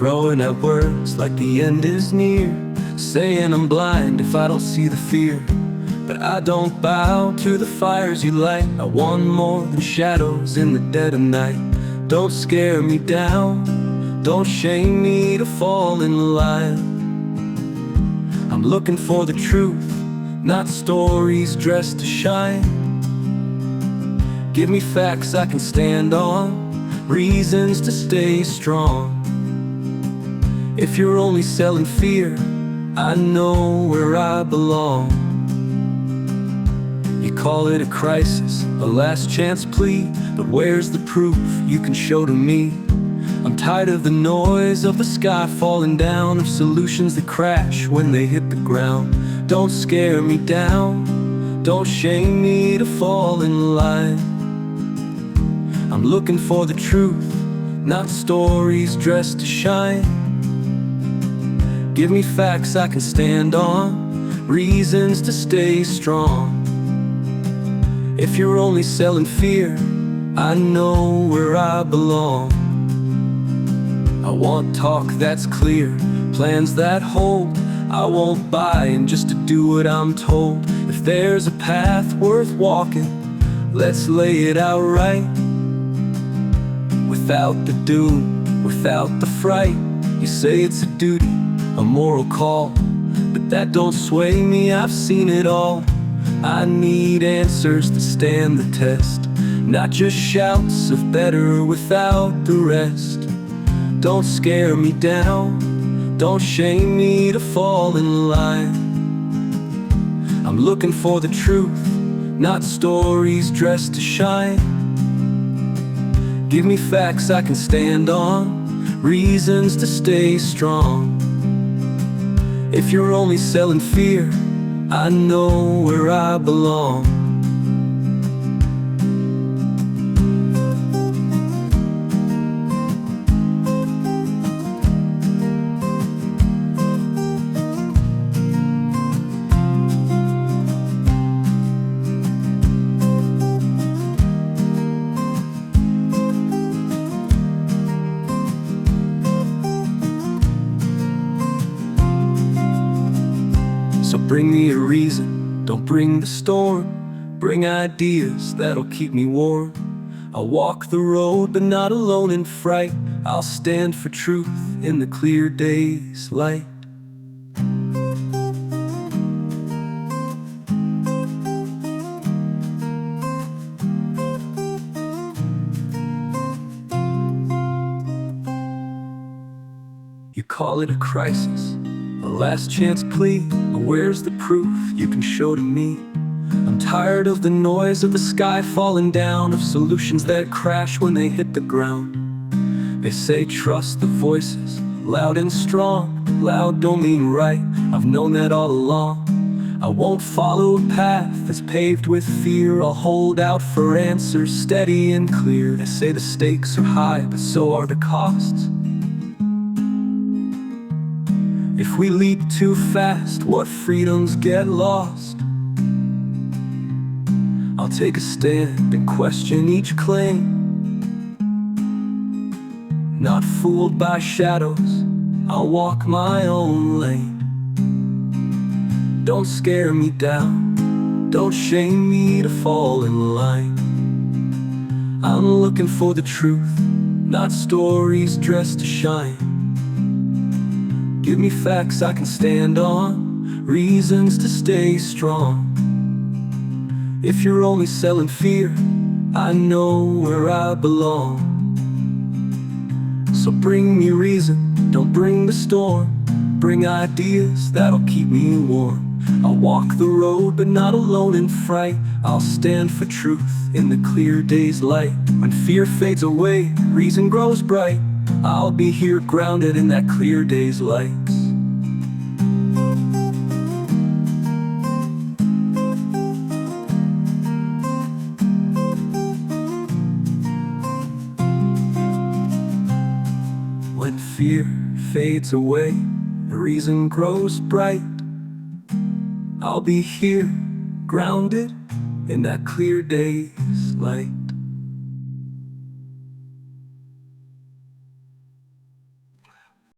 throwing out words like the end is near, saying I'm blind if I don't see the fear. But I don't bow to the fires you light. I want more than shadows in the dead of night. Don't scare me down, don't shame me to fall in line. I'm looking for the truth, not stories dressed to shine. Give me facts I can stand on, reasons to stay strong. If you're only selling fear, I know where I belong. You call it a crisis, a last chance plea, but where's the proof you can show to me? I'm tired of the noise of the sky falling down, of solutions that crash when they hit the ground. Don't scare me down, don't shame me to fall in line. I'm looking for the truth, not stories dressed to shine. Give me facts I can stand on, reasons to stay strong. If you're only selling fear, I know where I belong. I want talk that's clear, plans that hold. I won't buy in just to do what I'm told. If there's a path worth walking, let's lay it out right. Without the doom, without the fright. You say it's a duty, a moral call, but that don't sway me, I've seen it all. I need answers that stand the test, not just shouts of better without the rest. Don't scare me down, don't shame me to fall in line. I'm looking for the truth, not stories dressed to shine. Give me facts I can stand on, reasons to stay strong. If you're only selling fear, I know where I belong. So bring me a reason, don't bring the storm. Bring ideas that'll keep me warm. I'll walk the road but not alone in fright. I'll stand for truth in the clear day's light. You call it a crisis, a last chance plea, but where's the proof you can show to me? I'm tired of the noise of the sky falling down, of solutions that crash when they hit the ground. They say trust the voices, loud and strong, but loud don't mean right. I've known that all along. I won't follow a path that's paved with fear. I'll hold out for answers steady and clear. They say the stakes are high, but so are the costs. If we leap too fast, what freedoms get lost? I'll take a stand and question each claim, not fooled by shadows, I'll walk my own lane. Don't scare me down, don't shame me to fall in line. I'm looking for the truth, not stories dressed to shine. Give me facts I can stand on, reasons to stay strong. If you're only selling fear, I know where I belong. So bring me reason, don't bring the storm. Bring ideas that'll keep me warm. I'll walk the road but not alone in fright. I'll stand for truth in the clear day's light. When fear fades away, reason grows bright. I'll be here grounded in that clear day's light. When fear fades away, the reason grows bright. I'll be here, grounded in that clear day's light.